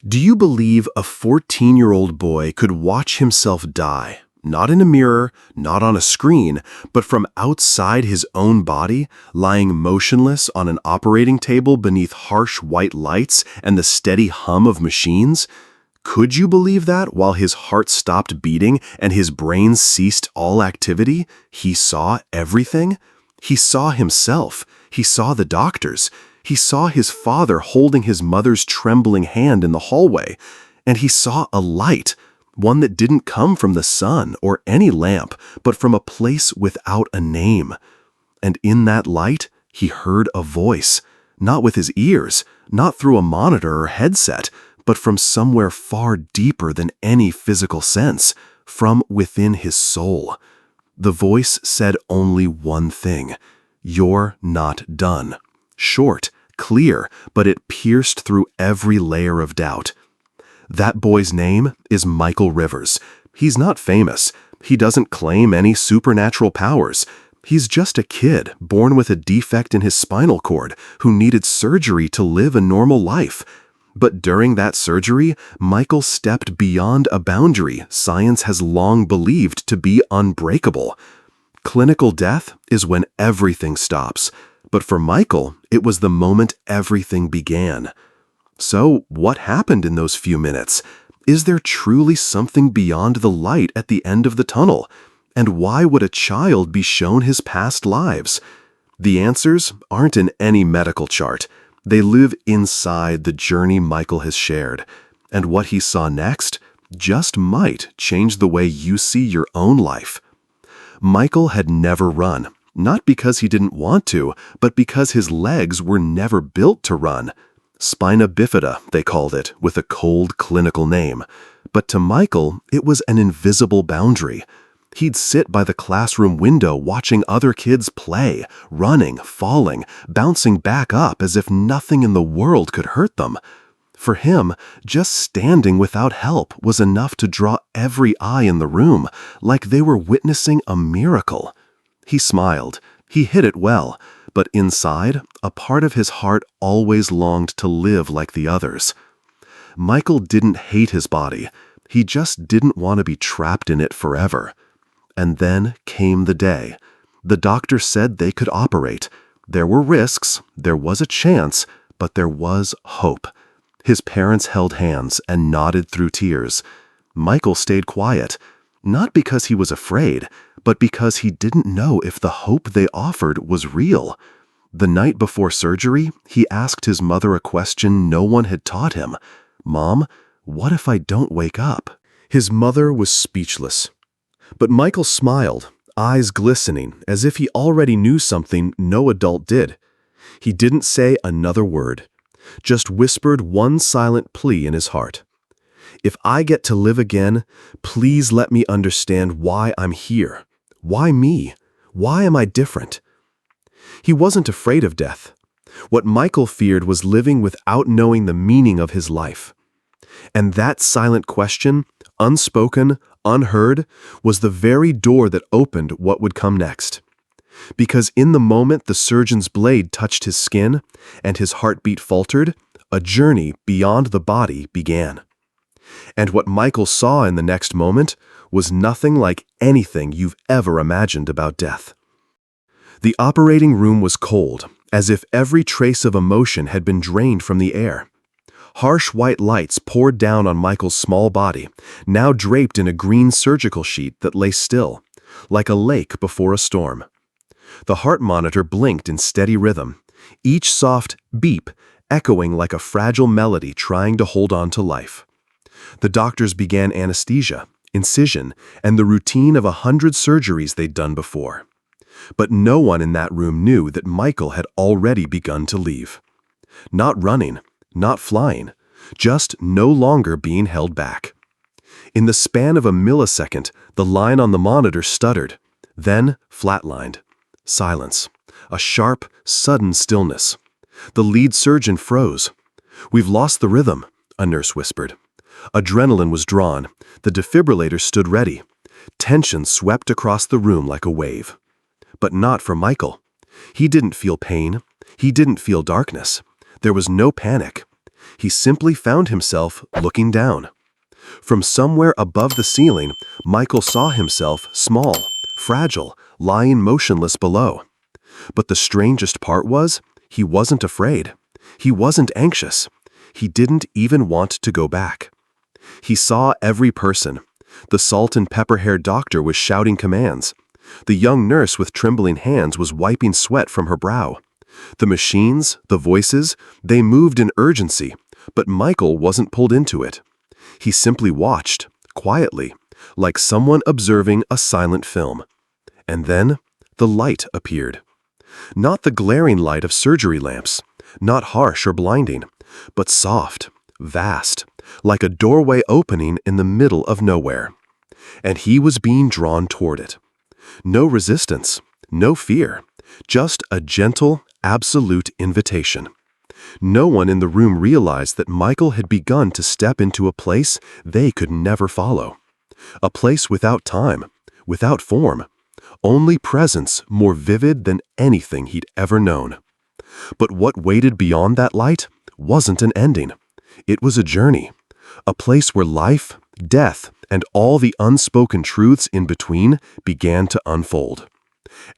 Do you believe a 14-year-old boy could watch himself die, not in a mirror, not on a screen, but from outside his own body, lying motionless on an operating table beneath harsh white lights and the steady hum of machines? Could you believe that while his heart stopped beating and his brain ceased all activity, he saw everything? He saw himself. He saw the doctors. He saw his father holding his mother's trembling hand in the hallway, and he saw a light, one that didn't come from the sun or any lamp, but from a place without a name. And in that light, he heard a voice, not with his ears, not through a monitor or headset, but from somewhere far deeper than any physical sense, from within his soul. The voice said only one thing: "You're not done." Short, clear, but it pierced through every layer of doubt. That boy's name is Michael Rivers. He's not famous. He doesn't claim any supernatural powers. He's just a kid born with a defect in his spinal cord who needed surgery to live a normal life. But during that surgery, Michael stepped beyond a boundary science has long believed to be unbreakable. Clinical death is when everything stops. But for Michael, it was the moment everything began. So, what happened in those few minutes? Is there truly something beyond the light at the end of the tunnel? And why would a child be shown his past lives? The answers aren't in any medical chart. They live inside the journey Michael has shared. And what he saw next just might change the way you see your own life. Michael had never run. Not because he didn't want to, but because his legs were never built to run. Spina bifida, they called it, with a cold clinical name. But to Michael, it was an invisible boundary. He'd sit by the classroom window watching other kids play, running, falling, bouncing back up as if nothing in the world could hurt them. For him, just standing without help was enough to draw every eye in the room, like they were witnessing a miracle. He smiled. He hid it well, but inside, a part of his heart always longed to live like the others. Michael didn't hate his body. He just didn't want to be trapped in it forever. And then came the day. The doctor said they could operate. There were risks, there was a chance, but there was hope. His parents held hands and nodded through tears. Michael stayed quiet, not because he was afraid, but because he didn't know if the hope they offered was real. The night before surgery, he asked his mother a question no one had taught him. "Mom, what if I don't wake up?" His mother was speechless. But Michael smiled, eyes glistening, as if he already knew something no adult did. He didn't say another word, just whispered one silent plea in his heart. "If I get to live again, please let me understand why I'm here. Why me? Why am I different?" He wasn't afraid of death. What Michael feared was living without knowing the meaning of his life. And that silent question, unspoken, unheard, was the very door that opened what would come next. Because in the moment the surgeon's blade touched his skin and his heartbeat faltered, a journey beyond the body began. And what Michael saw in the next moment was nothing like anything you've ever imagined about death. The operating room was cold, as if every trace of emotion had been drained from the air. Harsh white lights poured down on Michael's small body, now draped in a green surgical sheet that lay still, like a lake before a storm. The heart monitor blinked in steady rhythm, each soft beep echoing like a fragile melody trying to hold on to life. The doctors began anesthesia, incision, and the routine of 100 surgeries they'd done before. But no one in that room knew that Michael had already begun to leave. Not running, not flying, just no longer being held back. In the span of a millisecond, the line on the monitor stuttered, then flatlined. Silence. A sharp, sudden stillness. The lead surgeon froze. "We've lost the rhythm," a nurse whispered. Adrenaline was drawn. The defibrillator stood ready. Tension swept across the room like a wave. But not for Michael. He didn't feel pain. He didn't feel darkness. There was no panic. He simply found himself looking down. From somewhere above the ceiling, Michael saw himself small, fragile, lying motionless below. But the strangest part was, he wasn't afraid. He wasn't anxious. He didn't even want to go back. He saw every person. The salt and pepper-haired doctor was shouting commands. The young nurse with trembling hands was wiping sweat from her brow. The machines, the voices, they moved in urgency, but Michael wasn't pulled into it. He simply watched, quietly, like someone observing a silent film. And then, the light appeared. Not the glaring light of surgery lamps, not harsh or blinding, but soft, vast, like a doorway opening in the middle of nowhere. And he was being drawn toward it. No resistance, no fear, just a gentle, absolute invitation. No one in the room realized that Michael had begun to step into a place they could never follow. A place without time, without form, only presence more vivid than anything he'd ever known. But what waited beyond that light wasn't an ending. It was a journey, a place where life, death, and all the unspoken truths in between began to unfold.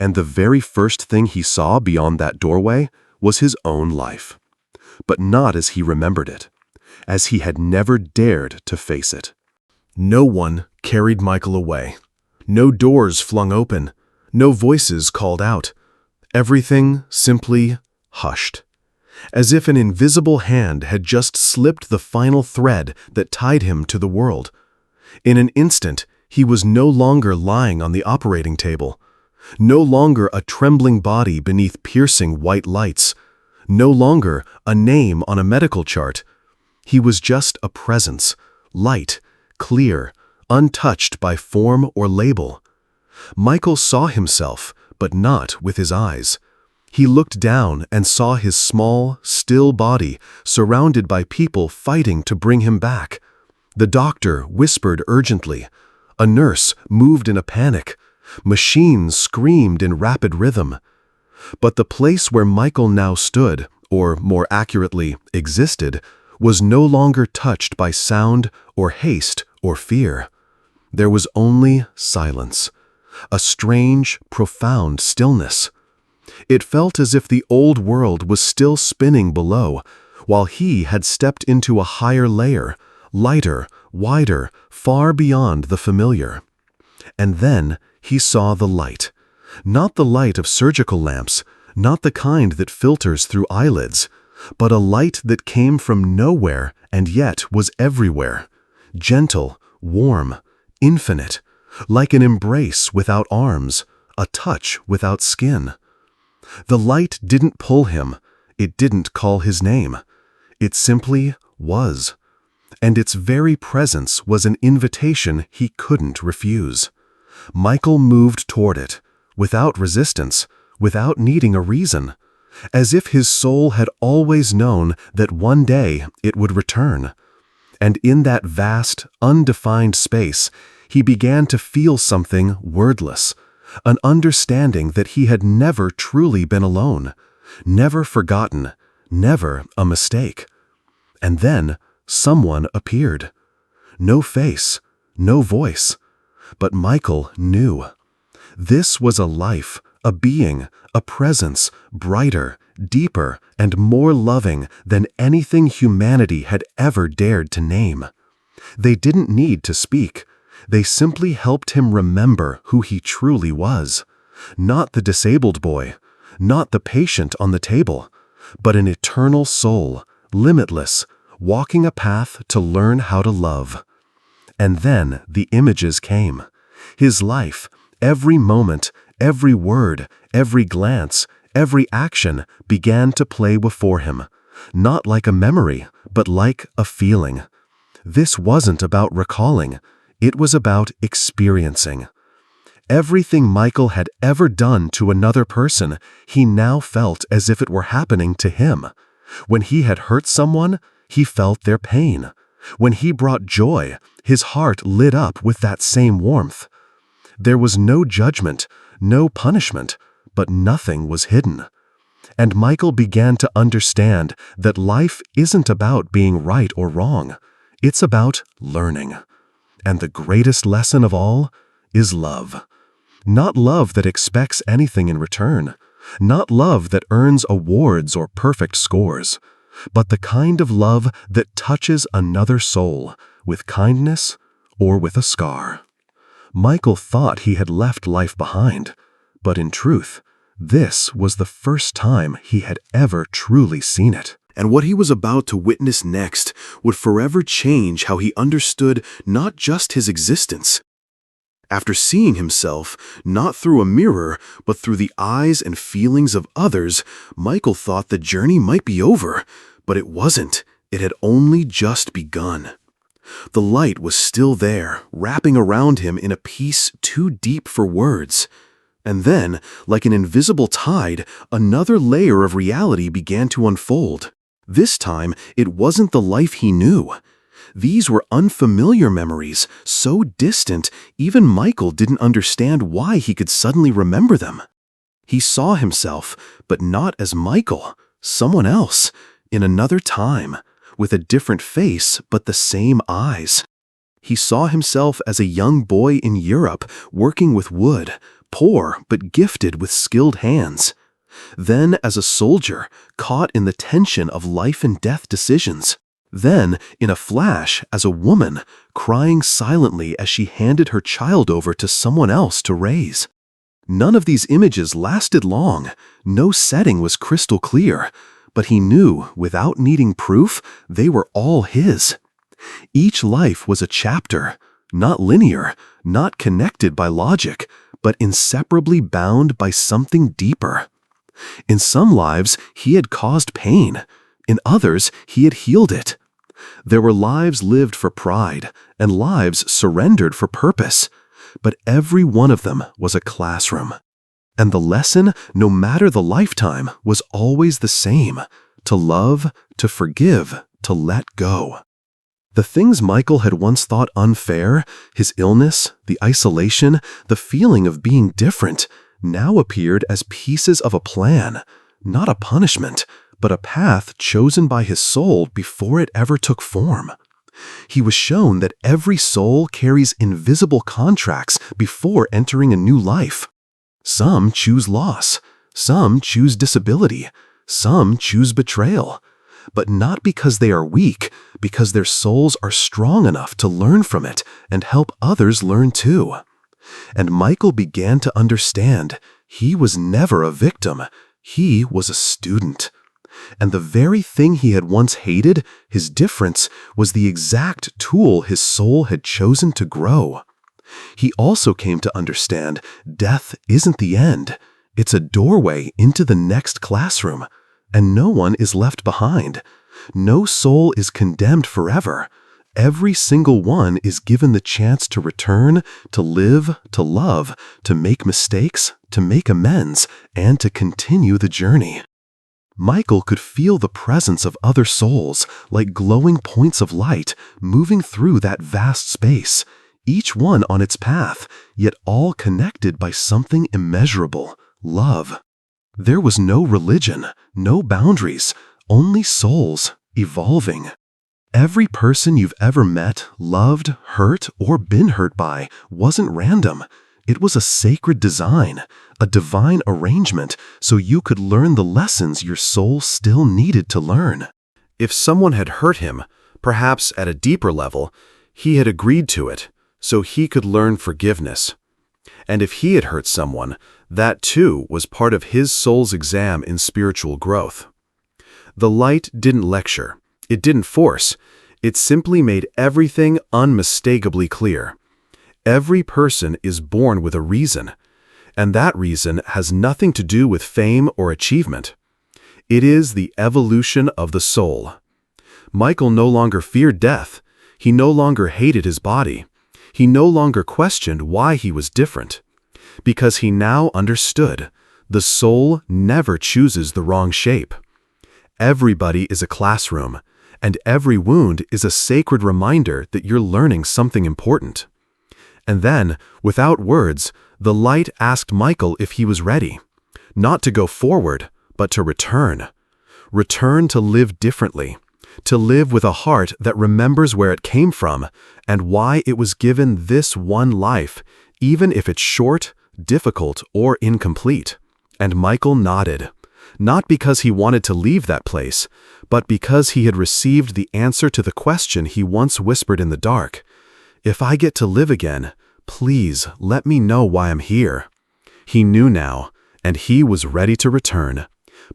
And the very first thing he saw beyond that doorway was his own life. But not as he remembered it, as he had never dared to face it. No one carried Michael away. No doors flung open. No voices called out. Everything simply hushed, as if an invisible hand had just slipped the final thread that tied him to the world. In an instant, he was no longer lying on the operating table, no longer a trembling body beneath piercing white lights, no longer a name on a medical chart. He was just a presence, light, clear, untouched by form or label. Michael saw himself, but not with his eyes. He looked down and saw his small, still body surrounded by people fighting to bring him back. The doctor whispered urgently. A nurse moved in a panic. Machines screamed in rapid rhythm. But the place where Michael now stood, or more accurately, existed, was no longer touched by sound or haste or fear. There was only silence, a strange, profound stillness. It felt as if the old world was still spinning below, while he had stepped into a higher layer, lighter, wider, far beyond the familiar. And then he saw the light. Not the light of surgical lamps, not the kind that filters through eyelids, but a light that came from nowhere and yet was everywhere. Gentle, warm, infinite, like an embrace without arms, a touch without skin. The light didn't pull him. It didn't call his name. It simply was. And its very presence was an invitation he couldn't refuse. Michael moved toward it, without resistance, without needing a reason, as if his soul had always known that one day it would return. And in that vast, undefined space, he began to feel something wordless, an understanding that he had never truly been alone, never forgotten, never a mistake. And then someone appeared. No face, no voice, but Michael knew. This was a life, a being, a presence, brighter, deeper, and more loving than anything humanity had ever dared to name. They didn't need to speak. They simply helped him remember who he truly was. Not the disabled boy, not the patient on the table, but an eternal soul, limitless, walking a path to learn how to love. And then the images came. His life, every moment, every word, every glance, every action began to play before him, not like a memory, but like a feeling. This wasn't about recalling. It was about experiencing. Everything Michael had ever done to another person, he now felt as if it were happening to him. When he had hurt someone, he felt their pain. When he brought joy, his heart lit up with that same warmth. There was no judgment, no punishment, but nothing was hidden. And Michael began to understand that life isn't about being right or wrong. It's about learning. And the greatest lesson of all is love. Not love that expects anything in return. Not love that earns awards or perfect scores. But the kind of love that touches another soul with kindness or with a scar. Michael thought he had left life behind, but in truth, this was the first time he had ever truly seen it. And what he was about to witness next would forever change how he understood not just his existence. After seeing himself, not through a mirror, but through the eyes and feelings of others, Michael thought the journey might be over, but it wasn't. It had only just begun. The light was still there, wrapping around him in a peace too deep for words. And then, like an invisible tide, another layer of reality began to unfold. This time, it wasn't the life he knew. These were unfamiliar memories, so distant, even Michael didn't understand why he could suddenly remember them. He saw himself, but not as Michael, someone else, in another time, with a different face but the same eyes. He saw himself as a young boy in Europe, working with wood, poor but gifted with skilled hands. Then as a soldier, caught in the tension of life and death decisions. Then, in a flash, as a woman, crying silently as she handed her child over to someone else to raise. None of these images lasted long. No setting was crystal clear. But he knew, without needing proof, they were all his. Each life was a chapter, not linear, not connected by logic, but inseparably bound by something deeper. In some lives, he had caused pain. In others, he had healed it. There were lives lived for pride and lives surrendered for purpose, but every one of them was a classroom. And the lesson, no matter the lifetime, was always the same: to love, to forgive, to let go. The things Michael had once thought unfair, his illness, the isolation, the feeling of being different, now appeared as pieces of a plan, not a punishment, but a path chosen by his soul before it ever took form. He was shown that every soul carries invisible contracts before entering a new life. Some choose loss, some choose disability, some choose betrayal, but not because they are weak, because their souls are strong enough to learn from it and help others learn too. And Michael began to understand he was never a victim, he was a student. And the very thing he had once hated, his difference, was the exact tool his soul had chosen to grow. He also came to understand death isn't the end. It's a doorway into the next classroom, and no one is left behind. No soul is condemned forever. Every single one is given the chance to return, to live, to love, to make mistakes, to make amends, and to continue the journey. Michael could feel the presence of other souls, like glowing points of light, moving through that vast space, each one on its path, yet all connected by something immeasurable: love. There was no religion, no boundaries, only souls evolving. Every person you've ever met, loved, hurt, or been hurt by wasn't random. It was a sacred design, a divine arrangement, so you could learn the lessons your soul still needed to learn. If someone had hurt him, perhaps at a deeper level, he had agreed to it, so he could learn forgiveness. And if he had hurt someone, that too was part of his soul's exam in spiritual growth. The light didn't lecture. It didn't force. It simply made everything unmistakably clear. Every person is born with a reason, and that reason has nothing to do with fame or achievement. It is the evolution of the soul. Michael no longer feared death. He no longer hated his body. He no longer questioned why he was different. Because he now understood, the soul never chooses the wrong shape. Everybody is a classroom, and every wound is a sacred reminder that you're learning something important. And then, without words, the light asked Michael if he was ready, not to go forward, but to return. Return to live differently, to live with a heart that remembers where it came from and why it was given this one life, even if it's short, difficult, or incomplete. And Michael nodded, not because he wanted to leave that place, but because he had received the answer to the question he once whispered in the dark. If I get to live again, please let me know why I'm here. He knew now, and he was ready to return.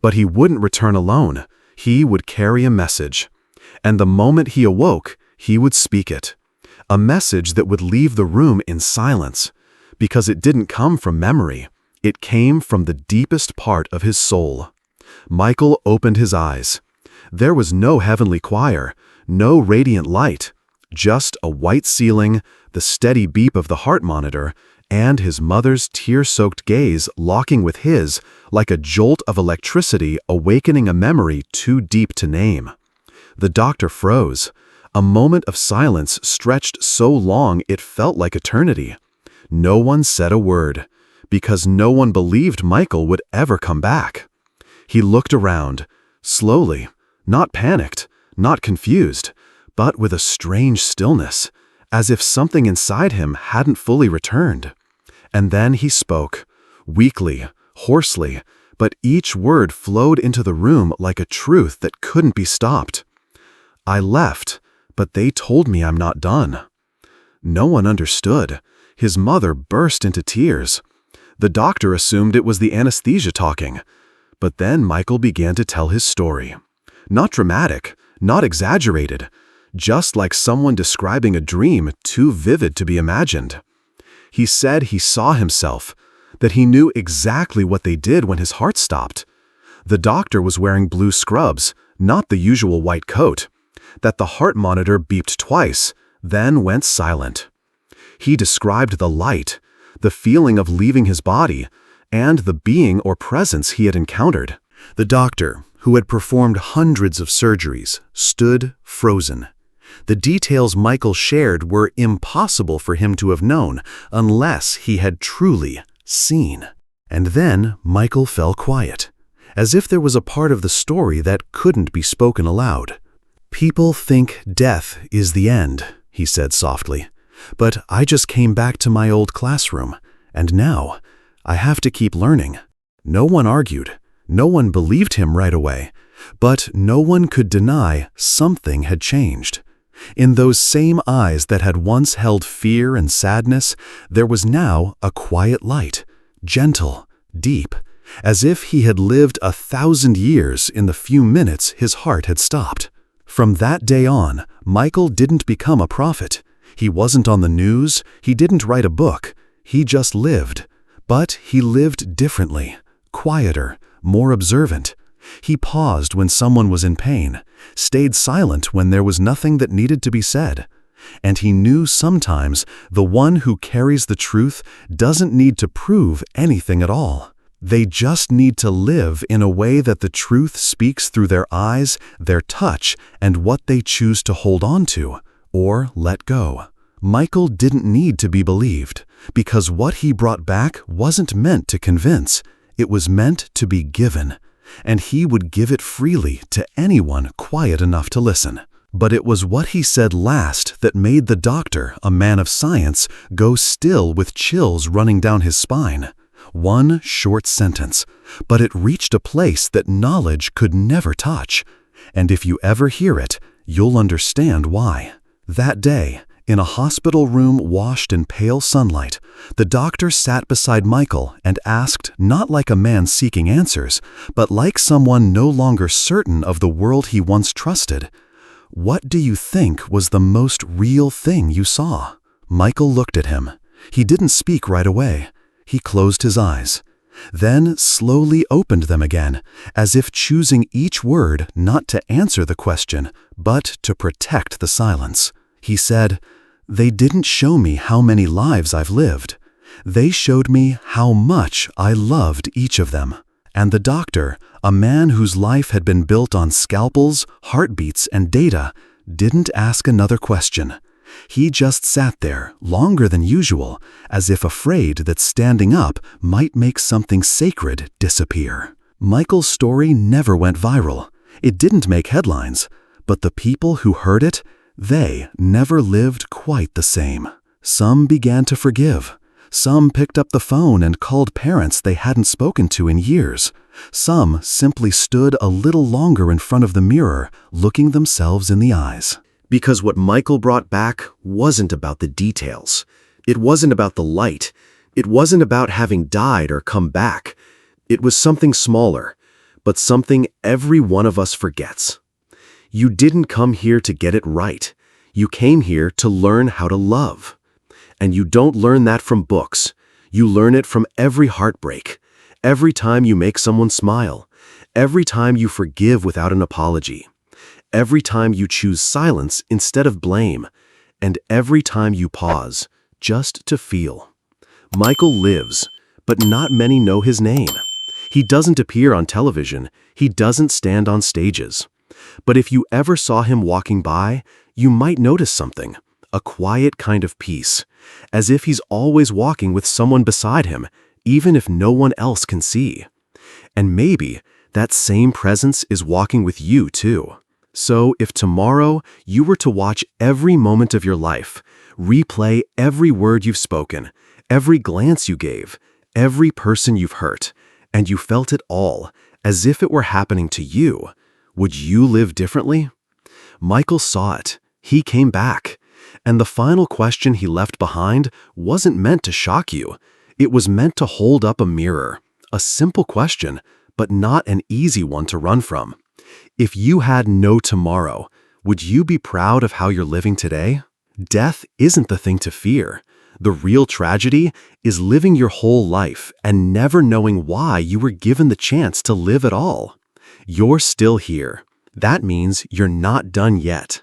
But he wouldn't return alone. He would carry a message. And the moment he awoke, he would speak it. A message that would leave the room in silence, because it didn't come from memory. It came from the deepest part of his soul. Michael opened his eyes. There was no heavenly choir, no radiant light, just a white ceiling, the steady beep of the heart monitor, and his mother's tear-soaked gaze locking with his like a jolt of electricity awakening a memory too deep to name. The doctor froze. A moment of silence stretched so long it felt like eternity. No one said a word, because no one believed Michael would ever come back. He looked around, slowly, not panicked, not confused, but with a strange stillness, as if something inside him hadn't fully returned. And then he spoke, weakly, hoarsely, but each word flowed into the room like a truth that couldn't be stopped. I left, but they told me I'm not done. No one understood. His mother burst into tears. The doctor assumed it was the anesthesia talking. But then Michael began to tell his story. Not dramatic, not exaggerated, just like someone describing a dream too vivid to be imagined. He said he saw himself, that he knew exactly what they did when his heart stopped. The doctor was wearing blue scrubs, not the usual white coat, that the heart monitor beeped twice, then went silent. He described the light, the feeling of leaving his body, and the being or presence he had encountered. The doctor, who had performed hundreds of surgeries, stood frozen. The details Michael shared were impossible for him to have known unless he had truly seen. And then Michael fell quiet, as if there was a part of the story that couldn't be spoken aloud. "People think death is the end," he said softly. "But I just came back to my old classroom, and now I have to keep learning." No one argued. No one believed him right away. But no one could deny something had changed. In those same eyes that had once held fear and sadness, there was now a quiet light, gentle, deep, as if he had lived 1,000 years in the few minutes his heart had stopped. From that day on, Michael didn't become a prophet. He wasn't on the news, he didn't write a book, he just lived. But he lived differently, quieter, more observant. He paused when someone was in pain, stayed silent when there was nothing that needed to be said. And he knew sometimes the one who carries the truth doesn't need to prove anything at all. They just need to live in a way that the truth speaks through their eyes, their touch, and what they choose to hold on to or let go. Michael didn't need to be believed, because what he brought back wasn't meant to convince. It was meant to be given, and he would give it freely to anyone quiet enough to listen. But it was what he said last that made the doctor, a man of science, go still with chills running down his spine. One short sentence, but it reached a place that knowledge could never touch. And if you ever hear it, you'll understand why. That day, in a hospital room washed in pale sunlight, the doctor sat beside Michael and asked, not like a man seeking answers, but like someone no longer certain of the world he once trusted, "What do you think was the most real thing you saw?" Michael looked at him. He didn't speak right away. He closed his eyes, then slowly opened them again, as if choosing each word not to answer the question, but to protect the silence. He said, "They didn't show me how many lives I've lived. They showed me how much I loved each of them." And the doctor, a man whose life had been built on scalpels, heartbeats, and data, didn't ask another question. He just sat there, longer than usual, as if afraid that standing up might make something sacred disappear. Michael's story never went viral. It didn't make headlines, but the people who heard it, they never lived quite the same. Some began to forgive. Some picked up the phone and called parents they hadn't spoken to in years. Some simply stood a little longer in front of the mirror, looking themselves in the eyes. Because what Michael brought back wasn't about the details. It wasn't about the light. It wasn't about having died or come back. It was something smaller, but something every one of us forgets. You didn't come here to get it right. You came here to learn how to love. And you don't learn that from books. You learn it from every heartbreak, every time you make someone smile, every time you forgive without an apology, every time you choose silence instead of blame, and every time you pause just to feel. Michael lives, but not many know his name. He doesn't appear on television. He doesn't stand on stages. But if you ever saw him walking by, you might notice something, a quiet kind of peace, as if he's always walking with someone beside him, even if no one else can see. And maybe that same presence is walking with you too. So if tomorrow you were to watch every moment of your life, replay every word you've spoken, every glance you gave, every person you've hurt, and you felt it all, as if it were happening to you, would you live differently? Michael saw it. He came back. And the final question he left behind wasn't meant to shock you. It was meant to hold up a mirror. A simple question, but not an easy one to run from. If you had no tomorrow, would you be proud of how you're living today? Death isn't the thing to fear. The real tragedy is living your whole life and never knowing why you were given the chance to live at all. You're still here. That means you're not done yet.